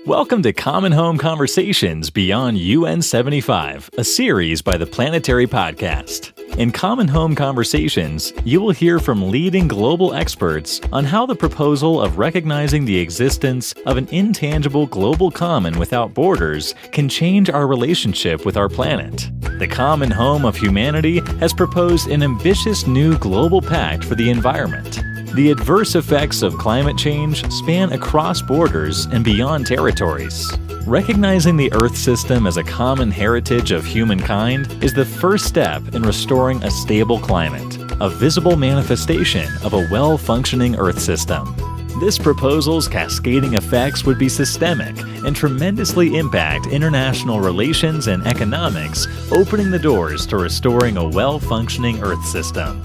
Welcome to Common Home Conversations Beyond UN75, a series by the Planetary Podcast. In Common Home Conversations, you will hear from leading global experts on how the proposal of recognizing the existence of an intangible global common without borders can change our relationship with our planet. The Common Home of Humanity has proposed an ambitious new global pact for the environment. The adverse effects of climate change span across borders and beyond territories. Recognizing the Earth system as a common heritage of humankind is the first step in restoring a stable climate, a visible manifestation of a well-functioning Earth system. This proposal's cascading effects would be systemic and tremendously impact international relations and economics, opening the doors to restoring a well-functioning Earth system.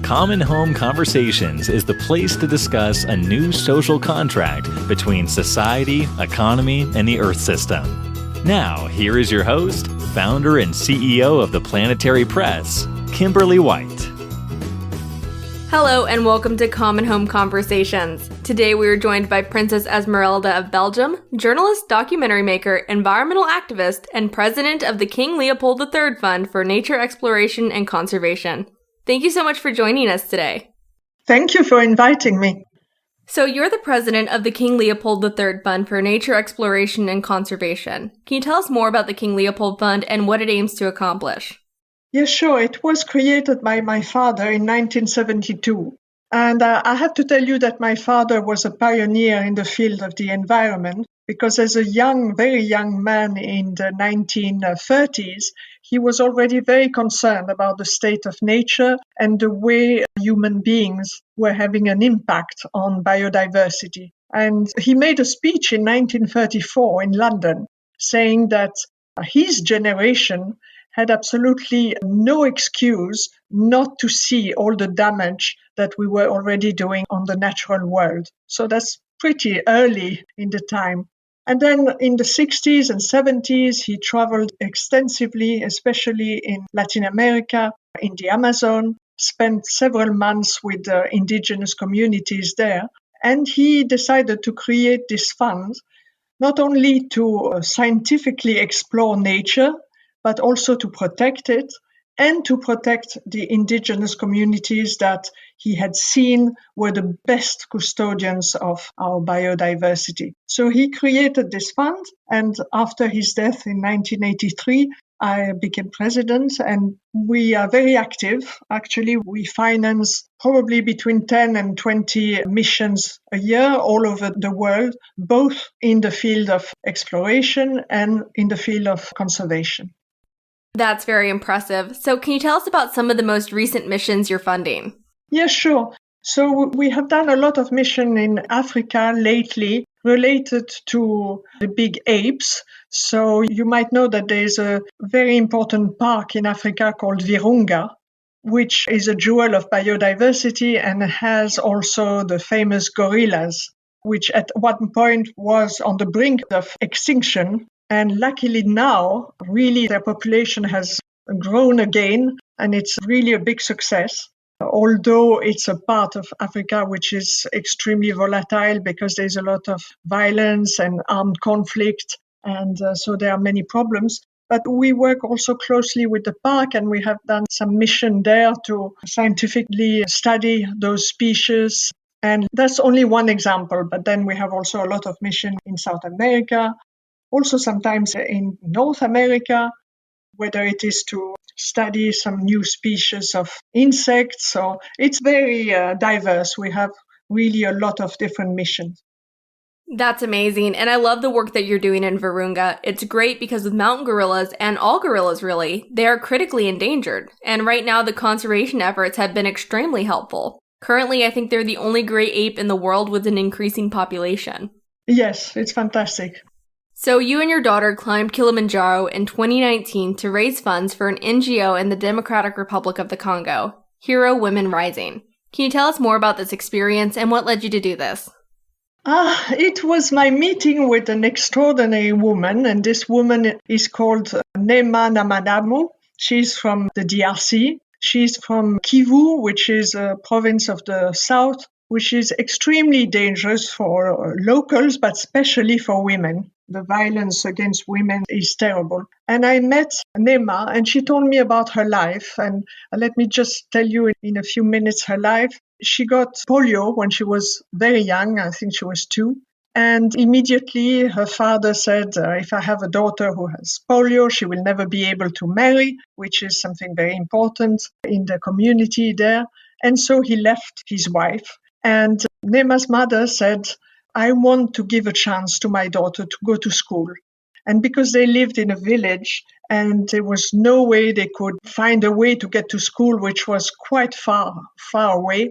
Common Home Conversations is the place to discuss a new social contract between society, economy, and the Earth system. Now, here is your host, founder and CEO of the Planetary Press, Kimberly White. Hello and welcome to Common Home Conversations. Today we are joined by Princess Esméralda of Belgium, journalist, documentary maker, environmental activist, and president of the King Leopold III Fund for Nature Exploration and Conservation. Thank you so much for joining us today. Thank you for inviting me. So you're the president of the King Leopold III Fund for Nature Exploration and Conservation. Can you tell us more about the King Leopold Fund and what it aims to accomplish? Yes, sure. It was created by my father in 1972. And I have to tell you that my father was a pioneer in the field of the environment because as a very young man in the 1930s, he was already very concerned about the state of nature and the way human beings were having an impact on biodiversity. And he made a speech in 1934 in London saying that his generation had absolutely no excuse not to see all the damage that we were already doing on the natural world. So that's pretty early in the time. And then in the 60s and 70s, he traveled extensively, especially in Latin America, in the Amazon, spent several months with the indigenous communities there. And he decided to create this fund, not only to scientifically explore nature, but also to protect it and to protect the indigenous communities that he had seen were the best custodians of our biodiversity. So he created this fund, and after his death in 1983, I became president, and we are very active. Actually, we finance probably between 10 and 20 missions a year all over the world, both in the field of exploration and in the field of conservation. That's very impressive. So can you tell us about some of the most recent missions you're funding? Yeah, sure. So we have done a lot of mission in Africa lately related to the big apes. So you might know that there is a very important park in Africa called Virunga, which is a jewel of biodiversity and has also the famous gorillas, which at one point was on the brink of extinction. And luckily now, really, their population has grown again, and it's really a big success. Although it's a part of Africa which is extremely volatile because there's a lot of violence and armed conflict, and so there are many problems. But we work also closely with the park, and we have done some mission there to scientifically study those species. And that's only one example, but then we have also a lot of mission in South America. Also sometimes in North America, whether it is to study some new species of insects. So it's very diverse. We have really a lot of different missions. That's amazing. And I love the work that you're doing in Virunga. It's great because with mountain gorillas, and all gorillas really, they are critically endangered. And right now the conservation efforts have been extremely helpful. Currently, I think they're the only gray ape in the world with an increasing population. Yes, it's fantastic. So you and your daughter climbed Kilimanjaro in 2019 to raise funds for an NGO in the Democratic Republic of the Congo, Hero Women Rising. Can you tell us more about this experience and what led you to do this? It was my meeting with an extraordinary woman, and this woman is called Nema Namadamu. She's from the DRC. She's from Kivu, which is a province of the south, which is extremely dangerous for locals, but especially for women. The violence against women is terrible. And I met Nema, and she told me about her life. And let me just tell you in a few minutes her life. She got polio when she was very young. I think she was 2. And immediately her father said, if I have a daughter who has polio, she will never be able to marry, which is something very important in the community there. And so he left his wife. And Nema's mother said, I want to give a chance to my daughter to go to school. And because they lived in a village and there was no way they could find a way to get to school, which was quite far away,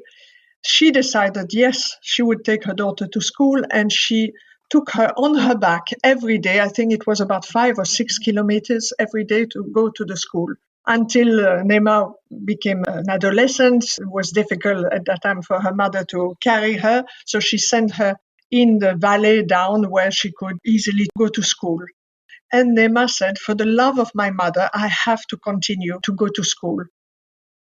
she decided, yes, she would take her daughter to school, and she took her on her back every day. I think it was about 5 or 6 kilometers every day to go to the school. Until Nema became an adolescent, it was difficult at that time for her mother to carry her, so she sent her in the valley down where she could easily go to school. And Nema said, for the love of my mother, I have to continue to go to school.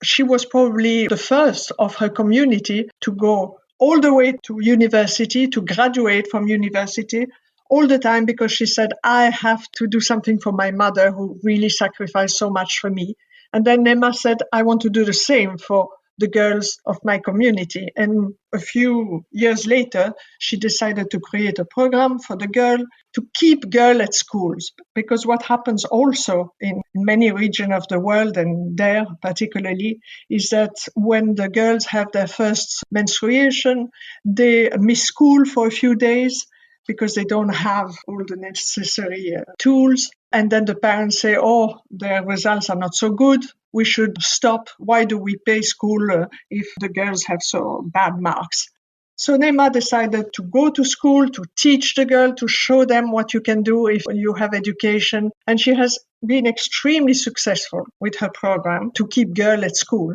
She was probably the first of her community to go all the way to university, to graduate from university, all the time, because she said, I have to do something for my mother who really sacrificed so much for me. And then Nema said, I want to do the same for the girls of my community. And a few years later, she decided to create a program for the girl to keep girls at schools. Because what happens also in many regions of the world, and there particularly, is that when the girls have their first menstruation, they miss school for a few days because they don't have all the necessary tools. And then the parents say, oh, their results are not so good. We should stop. Why do we pay school if the girls have so bad marks? So Nema decided to go to school, to teach the girl, to show them what you can do if you have education. And she has been extremely successful with her program to keep girls at school.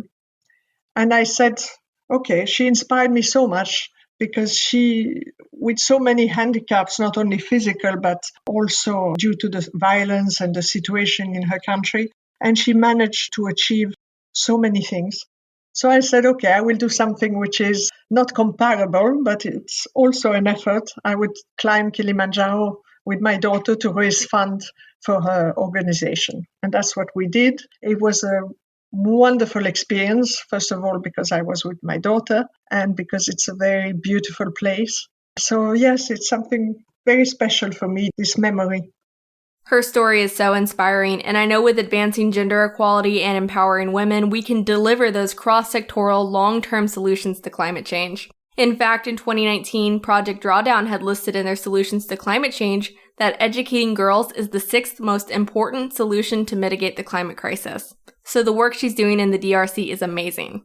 And I said, okay, she inspired me so much because she, with so many handicaps, not only physical, but also due to the violence and the situation in her country, and she managed to achieve so many things. So I said, okay, I will do something which is not comparable, but it's also an effort. I would climb Kilimanjaro with my daughter to raise funds for her organization. And that's what we did. It was a wonderful experience, first of all, because I was with my daughter and because it's a very beautiful place. So yes, it's something very special for me, this memory. Her story is so inspiring, and I know with advancing gender equality and empowering women, we can deliver those cross-sectoral, long-term solutions to climate change. In fact, in 2019, Project Drawdown had listed in their solutions to climate change that educating girls is the 6th most important solution to mitigate the climate crisis. So the work she's doing in the DRC is amazing.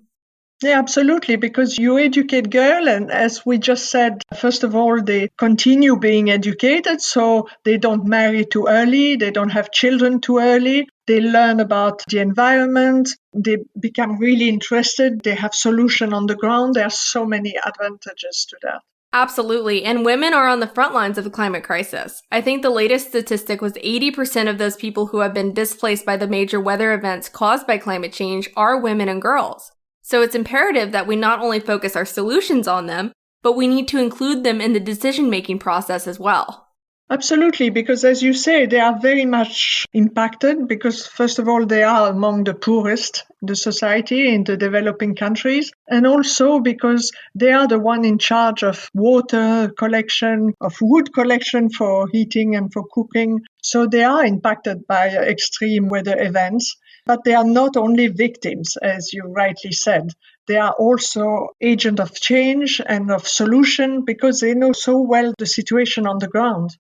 Yeah, absolutely, because you educate girls, and as we just said, first of all, they continue being educated, so they don't marry too early, they don't have children too early, they learn about the environment, they become really interested, they have solutions on the ground. There are so many advantages to that. Absolutely, and women are on the front lines of the climate crisis. I think the latest statistic was 80% of those people who have been displaced by the major weather events caused by climate change are women and girls. So it's imperative that we not only focus our solutions on them, but we need to include them in the decision-making process as well. Absolutely, because as you say, they are very much impacted because, first of all, they are among the poorest in the society in the developing countries, and also because they are the one in charge of water collection, of wood collection for heating and for cooking. So they are impacted by extreme weather events. But they are not only victims, as you rightly said. They are also agents of change and of solution because they know so well the situation on the ground.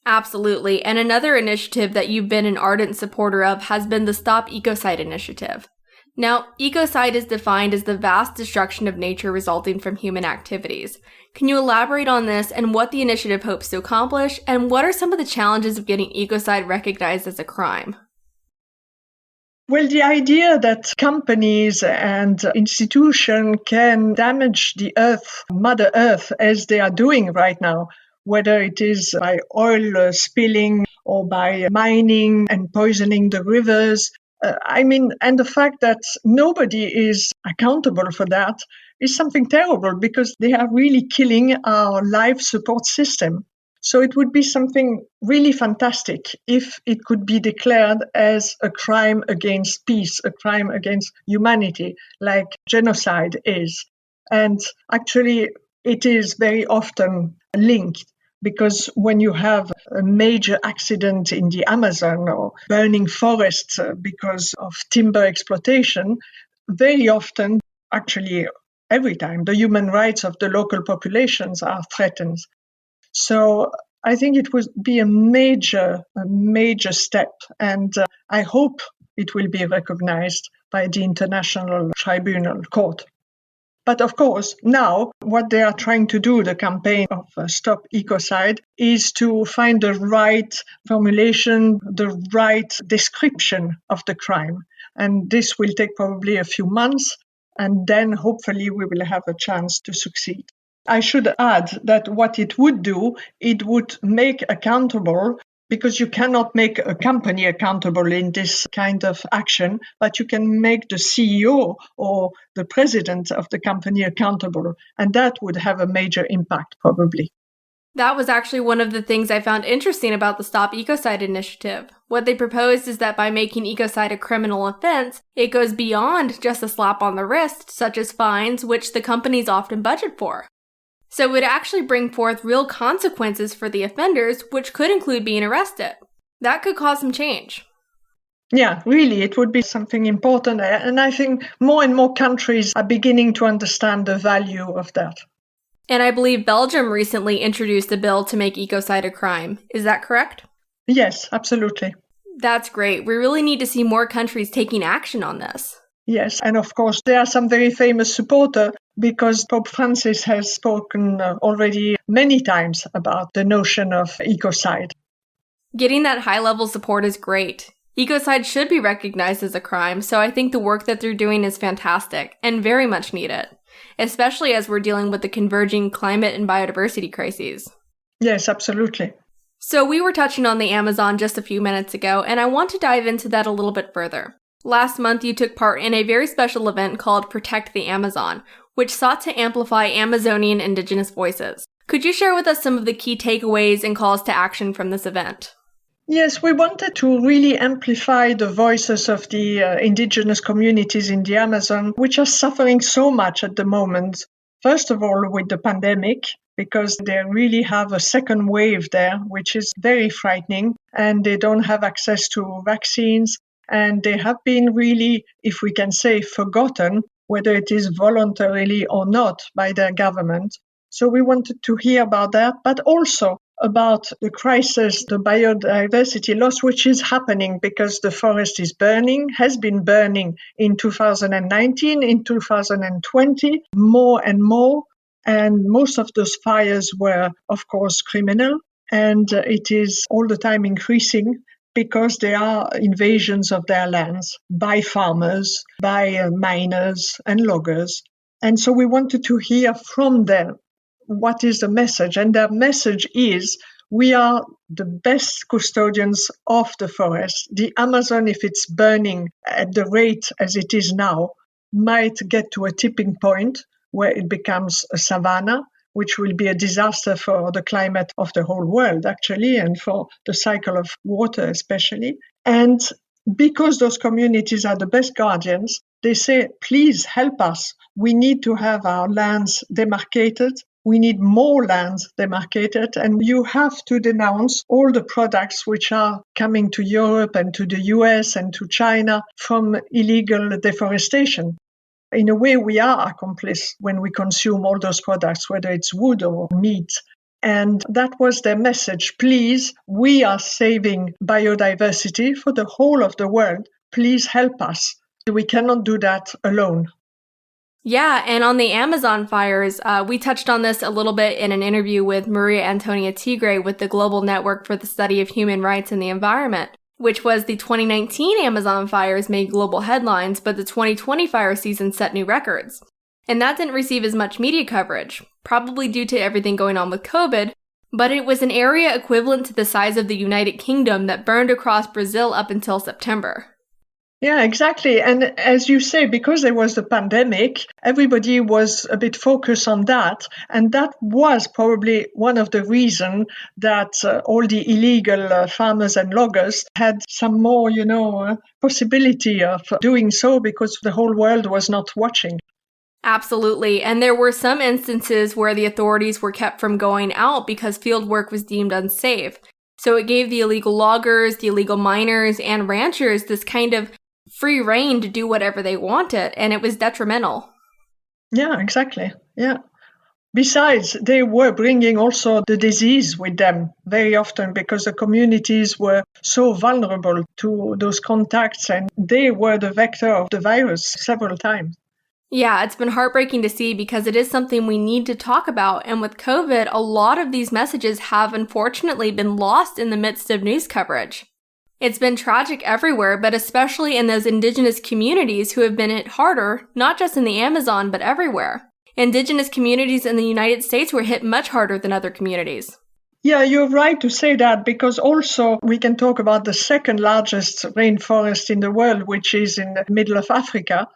Absolutely. And another initiative that you've been an ardent supporter of has been the Stop Ecocide initiative. Now, ecocide is defined as the vast destruction of nature resulting from human activities. Can you elaborate on this and what the initiative hopes to accomplish, and what are some of the challenges of getting ecocide recognized as a crime? Well, the idea that companies and institutions can damage the earth, Mother Earth, as they are doing right now, whether it is by oil spilling or by mining and poisoning the rivers, and the fact that nobody is accountable for that is something terrible because they are really killing our life support system. So it would be something really fantastic if it could be declared as a crime against peace, a crime against humanity, like genocide is. And actually, it is very often linked because when you have a major accident in the Amazon or burning forests because of timber exploitation, very often, actually every time, the human rights of the local populations are threatened. So I think it would be a major step, and I hope it will be recognized by the International Tribunal Court. But of course, now what they are trying to do, the campaign of Stop Ecocide, is to find the right formulation, the right description of the crime. And this will take probably a few months, and then hopefully we will have a chance to succeed. I should add that what it would do, it would make accountable, because you cannot make a company accountable in this kind of action, but you can make the CEO or the president of the company accountable. And that would have a major impact, probably. That was actually one of the things I found interesting about the Stop Ecocide initiative. What they proposed is that by making ecocide a criminal offense, it goes beyond just a slap on the wrist, such as fines, which the companies often budget for. So it would actually bring forth real consequences for the offenders, which could include being arrested. That could cause some change. Yeah, really, it would be something important. And I think more and more countries are beginning to understand the value of that. And I believe Belgium recently introduced a bill to make ecocide a crime. Is that correct? Yes, absolutely. That's great. We really need to see more countries taking action on this. Yes, and of course, there are some very famous supporters because Pope Francis has spoken already many times about the notion of ecocide. Getting that high-level support is great. Ecocide should be recognized as a crime, so I think the work that they're doing is fantastic and very much needed, especially as we're dealing with the converging climate and biodiversity crises. Yes, absolutely. So we were touching on the Amazon just a few minutes ago, and I want to dive into that a little bit further. Last month, you took part in a very special event called Protect the Amazon, which sought to amplify Amazonian Indigenous voices. Could you share with us some of the key takeaways and calls to action from this event? Yes, we wanted to really amplify the voices of the indigenous communities in the Amazon, which are suffering so much at the moment. First of all, with the pandemic, because they really have a second wave there, which is very frightening, and they don't have access to vaccines. And they have been really, if we can say, forgotten, whether it is voluntarily or not, by their government. So we wanted to hear about that, but also about the crisis, the biodiversity loss, which is happening because the forest is burning, has been burning in 2019, in 2020, more and more. And most of those fires were, of course, criminal. And it is all the time increasing, because there are invasions of their lands by farmers, by miners and loggers. And so we wanted to hear from them what is the message. And their message is, we are the best custodians of the forest. The Amazon, if it's burning at the rate as it is now, might get to a tipping point where it becomes a savanna, which will be a disaster for the climate of the whole world, actually, and for the cycle of water especially. And because those communities are the best guardians, they say, please help us. We need to have our lands demarcated. We need more lands demarcated. And you have to denounce all the products which are coming to Europe and to the US and to China from illegal deforestation. In a way, we are accomplices when we consume all those products, whether it's wood or meat. And that was their message. Please, we are saving biodiversity for the whole of the world. Please help us. We cannot do that alone. Yeah, and on the Amazon fires, we touched on this a little bit in an interview with Maria Antonia Tigre with the Global Network for the Study of Human Rights and the Environment, which was the 2019 Amazon fires made global headlines, but the 2020 fire season set new records. And that didn't receive as much media coverage, probably due to everything going on with COVID, but it was an area equivalent to the size of the United Kingdom that burned across Brazil up until September. Yeah, exactly. And as you say, because there was the pandemic, everybody was a bit focused on that. And that was probably one of the reasons that all the illegal farmers and loggers had some more, possibility of doing so because the whole world was not watching. Absolutely. And there were some instances where the authorities were kept from going out because field work was deemed unsafe. So it gave the illegal loggers, the illegal miners, and ranchers this kind of free rein to do whatever they wanted, and it was detrimental. Yeah, exactly. Yeah. Besides, they were bringing also the disease with them very often because the communities were so vulnerable to those contacts and they were the vector of the virus several times. Yeah, it's been heartbreaking to see because it is something we need to talk about. And with COVID, a lot of these messages have unfortunately been lost in the midst of news coverage. It's been tragic everywhere, but especially in those Indigenous communities who have been hit harder, not just in the Amazon, but everywhere. Indigenous communities in the United States were hit much harder than other communities. Yeah, you're right to say that because also we can talk about the second largest rainforest in the world, which is in the middle of Africa,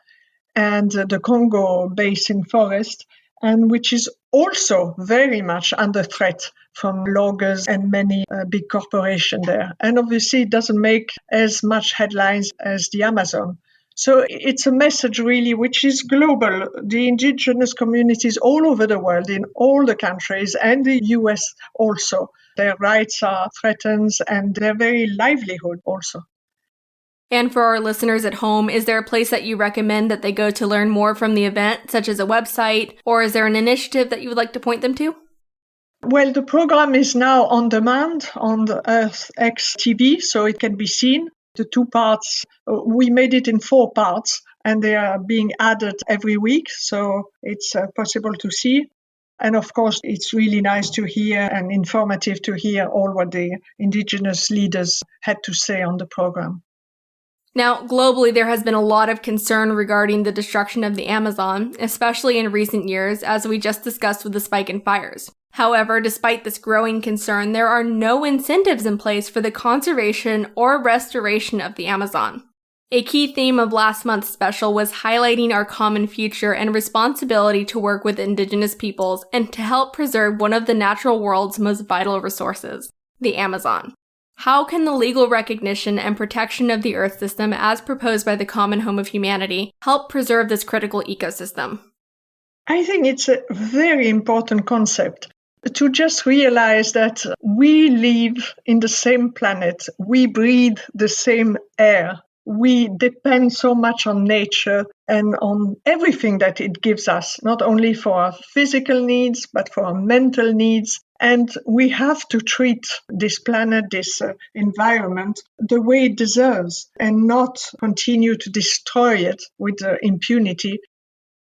and the Congo Basin forest, and which is also very much under threat from loggers and many big corporations there. And obviously it doesn't make as much headlines as the Amazon. So it's a message really which is global. The indigenous communities all over the world, in all the countries and the US also, their rights are threatened and their very livelihood also. And for our listeners at home, is there a place that you recommend that they go to learn more from the event, such as a website, or is there an initiative that you would like to point them to? Well, the program is now on demand on the EarthX TV, so it can be seen. The 2 parts, we made it in 4 parts, and they are being added every week, so it's possible to see. And of course, it's really nice to hear and informative to hear all what the indigenous leaders had to say on the program. Now, globally, there has been a lot of concern regarding the destruction of the Amazon, especially in recent years, as we just discussed with the spike in fires. However, despite this growing concern, there are no incentives in place for the conservation or restoration of the Amazon. A key theme of last month's special was highlighting our common future and responsibility to work with Indigenous peoples and to help preserve one of the natural world's most vital resources, the Amazon. How can the legal recognition and protection of the Earth system, as proposed by the Common Home of Humanity, help preserve this critical ecosystem? I think it's a very important concept to just realize that we live in the same planet, we breathe the same air, we depend so much on nature and on everything that it gives us, not only for our physical needs, but for our mental needs. And we have to treat this planet, this environment, the way it deserves and not continue to destroy it with impunity.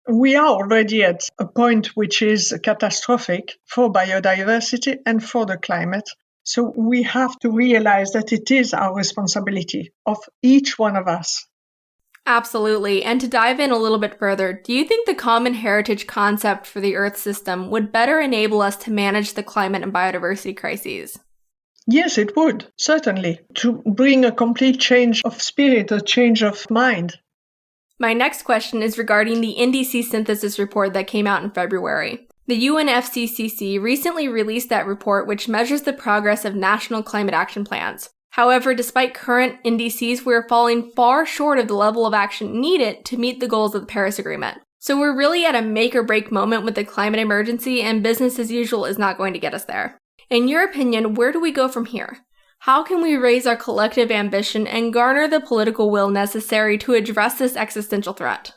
We are already at a point which is catastrophic for biodiversity and for the climate. So we have to realize that it is our responsibility of each one of us. Absolutely. And to dive in a little bit further, do you think the common heritage concept for the Earth system would better enable us to manage the climate and biodiversity crises? Yes, it would, certainly, to bring a complete change of spirit, a change of mind. My next question is regarding the NDC synthesis report that came out in February. The UNFCCC recently released that report, which measures the progress of national climate action plans. However, despite current NDCs, we are falling far short of the level of action needed to meet the goals of the Paris Agreement. So we're really at a make or break moment with the climate emergency, and business as usual is not going to get us there. In your opinion, where do we go from here? How can we raise our collective ambition and garner the political will necessary to address this existential threat?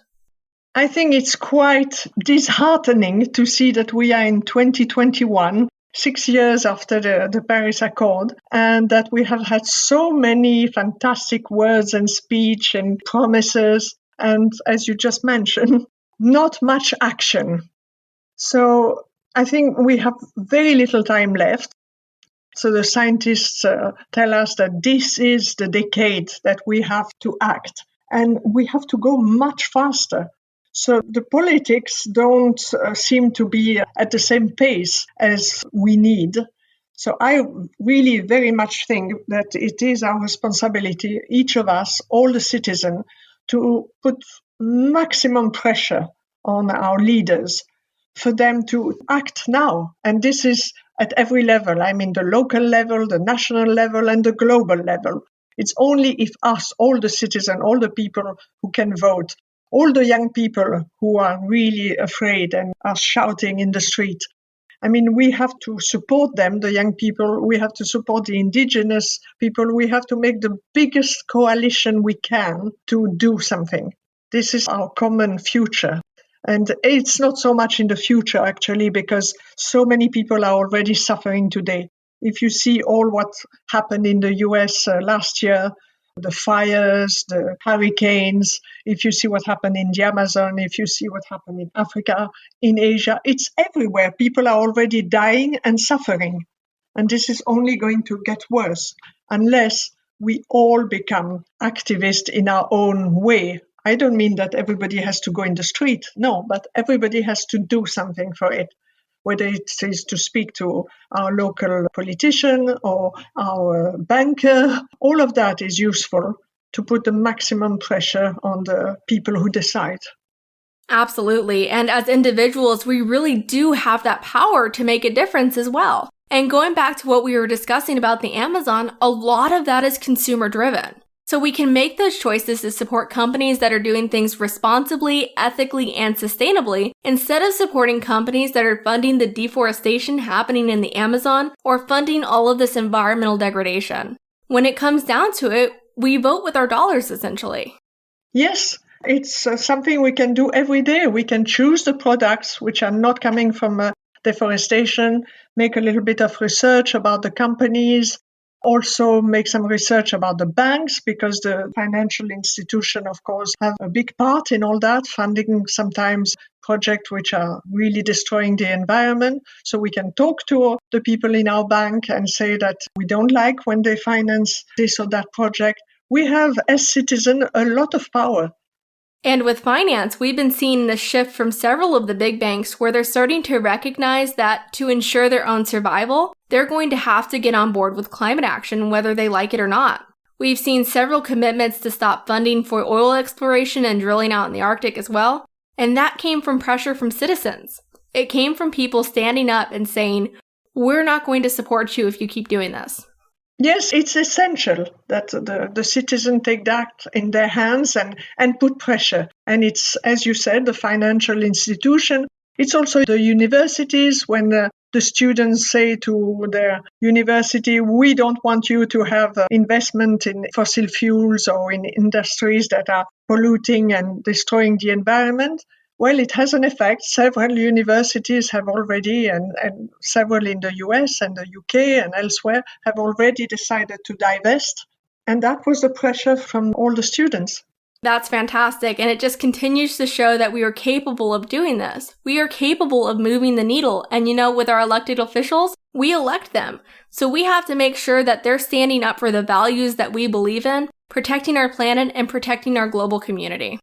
I think it's quite disheartening to see that we are in 2021, 6 years after the Paris Accord, and that we have had so many fantastic words and speech and promises, and as you just mentioned, not much action. So I think we have very little time left. So the scientists tell us that this is the decade that we have to act, and we have to go much faster. So the politics don't seem to be at the same pace as we need. So I really very much think that it is our responsibility, each of us, all the citizens, to put maximum pressure on our leaders for them to act now. And this is at every level. I mean, the local level, the national level, and the global level. It's only if us, all the citizens, all the people who can vote, all the young people who are really afraid and are shouting in the street. I mean, we have to support them, the young people. We have to support the indigenous people. We have to make the biggest coalition we can to do something. This is our common future. And it's not so much in the future, actually, because so many people are already suffering today. If you see all what happened in the US last year, the fires, the hurricanes, if you see what happened in the Amazon, if you see what happened in Africa, in Asia, it's everywhere. People are already dying and suffering. And this is only going to get worse unless we all become activists in our own way. I don't mean that everybody has to go in the street, no, but everybody has to do something for it. Whether it is to speak to our local politician or our banker, all of that is useful to put the maximum pressure on the people who decide. Absolutely. And as individuals, we really do have that power to make a difference as well. And going back to what we were discussing about the Amazon, a lot of that is consumer driven. So we can make those choices to support companies that are doing things responsibly, ethically, and sustainably, instead of supporting companies that are funding the deforestation happening in the Amazon or funding all of this environmental degradation. When it comes down to it, we vote with our dollars, essentially. Yes, it's something we can do every day. We can choose the products which are not coming from deforestation, make a little bit of research about the companies, also make some research about the banks, because the financial institution, of course, have a big part in all that, funding sometimes projects which are really destroying the environment. So we can talk to the people in our bank and say that we don't like when they finance this or that project. We have, as citizens, a lot of power. And with finance, we've been seeing the shift from several of the big banks where they're starting to recognize that to ensure their own survival, they're going to have to get on board with climate action, whether they like it or not. We've seen several commitments to stop funding for oil exploration and drilling out in the Arctic as well, and that came from pressure from citizens. It came from people standing up and saying, we're not going to support you if you keep doing this. Yes, it's essential that the citizen take that in their hands and put pressure. And it's, as you said, the financial institution. It's also the universities. When the students say to their university, we don't want you to have investment in fossil fuels or in industries that are polluting and destroying the environment. Well, it has an effect. Several universities have already, and several in the US and the UK and elsewhere, have already decided to divest. And that was the pressure from all the students. That's fantastic. And it just continues to show that we are capable of doing this. We are capable of moving the needle. And with our elected officials, we elect them. So we have to make sure that they're standing up for the values that we believe in, protecting our planet and protecting our global community.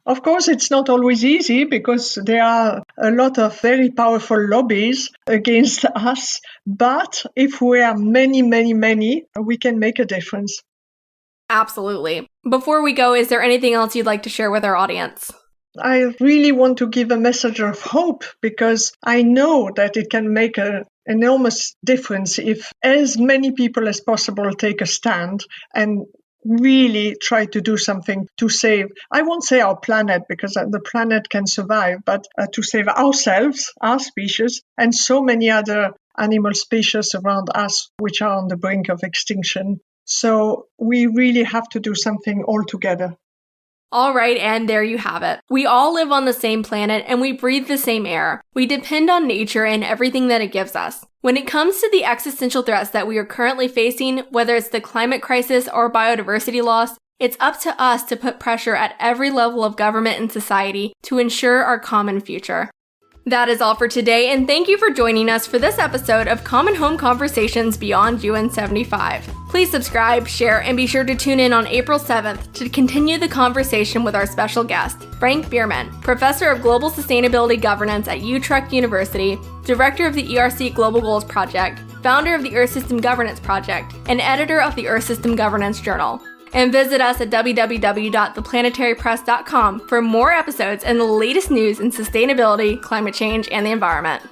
Of course, it's not always easy because there are a lot of very powerful lobbies against us. But if we are many, we can make a difference. Absolutely. Before we go, is there anything else you'd like to share with our audience? I really want to give a message of hope because I know that it can make an enormous difference if as many people as possible take a stand and really try to do something to save, I won't say our planet because the planet can survive, but to save ourselves, our species, and so many other animal species around us which are on the brink of extinction. So we really have to do something all together. All right, and there you have it. We all live on the same planet and we breathe the same air. We depend on nature and everything that it gives us. When it comes to the existential threats that we are currently facing, whether it's the climate crisis or biodiversity loss, it's up to us to put pressure at every level of government and society to ensure our common future. That is all for today, and thank you for joining us for this episode of Common Home Conversations Beyond UN75. Please subscribe, share, and be sure to tune in on April 7th to continue the conversation with our special guest, Frank Bierman, Professor of Global Sustainability Governance at Utrecht University, Director of the ERC Global Goals Project, founder of the Earth System Governance Project, and editor of the Earth System Governance Journal. And visit us at www.theplanetarypress.com for more episodes and the latest news in sustainability, climate change, and the environment.